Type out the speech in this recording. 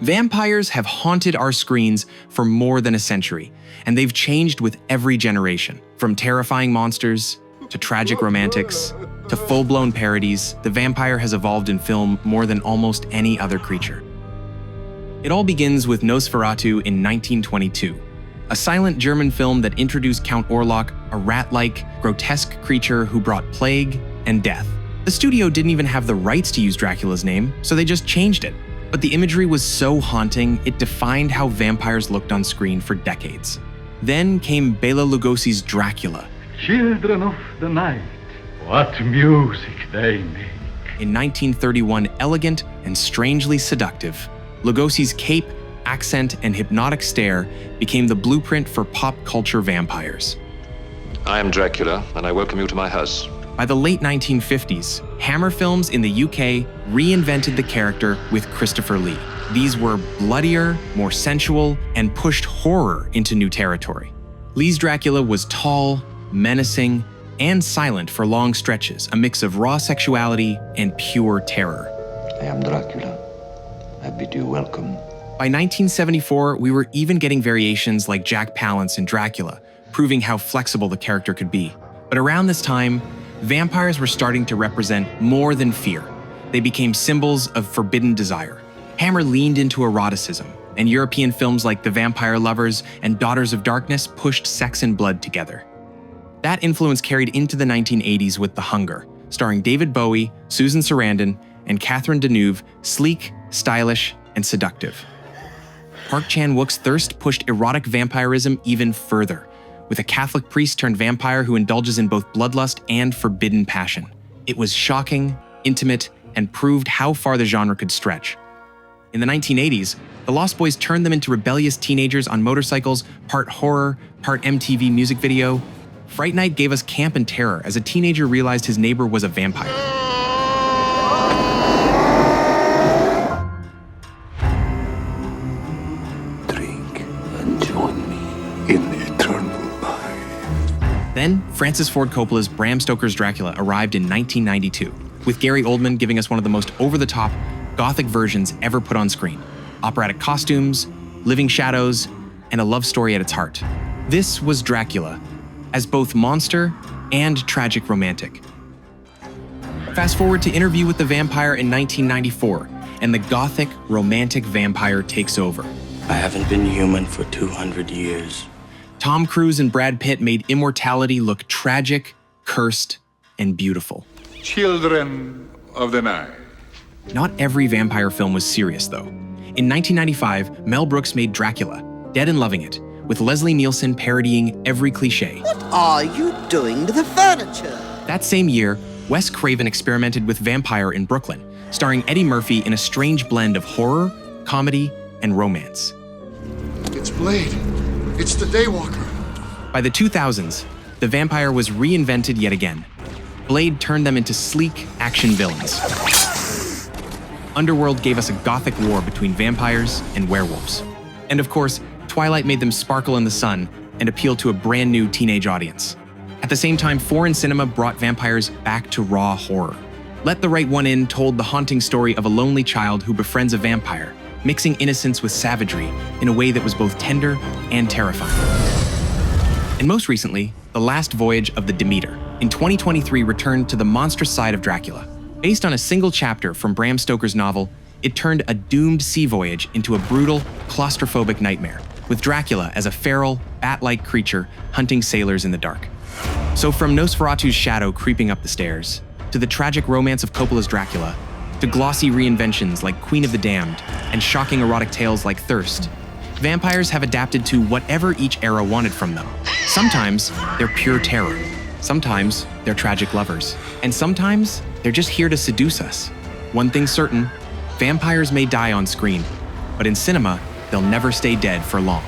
Vampires have haunted our screens for more than a century, and they've changed with every generation. From terrifying monsters to tragic romantics to full-blown parodies, the vampire has evolved in film more than almost any other creature. It all begins with Nosferatu in 1922, a silent German film that introduced Count Orlok, a rat-like, grotesque creature who brought plague and death. The studio didn't even have the rights to use Dracula's name, so they just changed it. But the imagery was so haunting, it defined how vampires looked on screen for decades. Then came Bela Lugosi's Dracula. Children of the night, what music they make. In 1931, elegant and strangely seductive, Lugosi's cape, accent, and hypnotic stare became the blueprint for pop culture vampires. I am Dracula, and I welcome you to my house. By the late 1950s, Hammer Films in the UK reinvented the character with Christopher Lee. These were bloodier, more sensual, and pushed horror into new territory. Lee's Dracula was tall, menacing, and silent for long stretches, a mix of raw sexuality and pure terror. I am Dracula. I bid you welcome. By 1974, we were even getting variations like Jack Palance in Dracula, proving how flexible the character could be. But around this time, vampires were starting to represent more than fear. They became symbols of forbidden desire. Hammer leaned into eroticism, and European films like The Vampire Lovers and Daughters of Darkness pushed sex and blood together. That influence carried into the 1980s with The Hunger, starring David Bowie, Susan Sarandon, and Catherine Deneuve, sleek, stylish, and seductive. Park Chan-wook's Thirst pushed erotic vampirism even further, with a Catholic priest turned vampire who indulges in both bloodlust and forbidden passion. It was shocking, intimate, and proved how far the genre could stretch. In the 1980s, the Lost Boys turned them into rebellious teenagers on motorcycles, part horror, part MTV music video. Fright Night gave us camp and terror as a teenager realized his neighbor was a vampire. Drink and join me in eternal life. Then, Francis Ford Coppola's Bram Stoker's Dracula arrived in 1992, with Gary Oldman giving us one of the most over-the-top, gothic versions ever put on screen. Operatic costumes, living shadows, and a love story at its heart. This was Dracula, as both monster and tragic romantic. Fast forward to Interview with the Vampire in 1994, and the gothic, romantic vampire takes over. I haven't been human for 200 years. Tom Cruise and Brad Pitt made immortality look tragic, cursed, and beautiful. Children of the night. Not every vampire film was serious, though. In 1995, Mel Brooks made Dracula, Dead and Loving It, with Leslie Nielsen parodying every cliché. What are you doing to the furniture? That same year, Wes Craven experimented with Vampire in Brooklyn, starring Eddie Murphy in a strange blend of horror, comedy, and romance. It's Blade. It's the Daywalker. By the 2000s, the vampire was reinvented yet again. Blade turned them into sleek action villains. Underworld gave us a gothic war between vampires and werewolves. And of course, Twilight made them sparkle in the sun and appeal to a brand new teenage audience. At the same time, foreign cinema brought vampires back to raw horror. Let the Right One In told the haunting story of a lonely child who befriends a vampire, mixing innocence with savagery in a way that was both tender and terrifying. And most recently, The Last Voyage of the Demeter in 2023 returned to the monstrous side of Dracula. Based on a single chapter from Bram Stoker's novel, it turned a doomed sea voyage into a brutal, claustrophobic nightmare, with Dracula as a feral, bat-like creature hunting sailors in the dark. So from Nosferatu's shadow creeping up the stairs, to the tragic romance of Coppola's Dracula, to glossy reinventions like Queen of the Damned and shocking erotic tales like Thirst, vampires have adapted to whatever each era wanted from them. Sometimes they're pure terror, sometimes they're tragic lovers, and sometimes they're just here to seduce us. One thing's certain, vampires may die on screen, but in cinema, they'll never stay dead for long.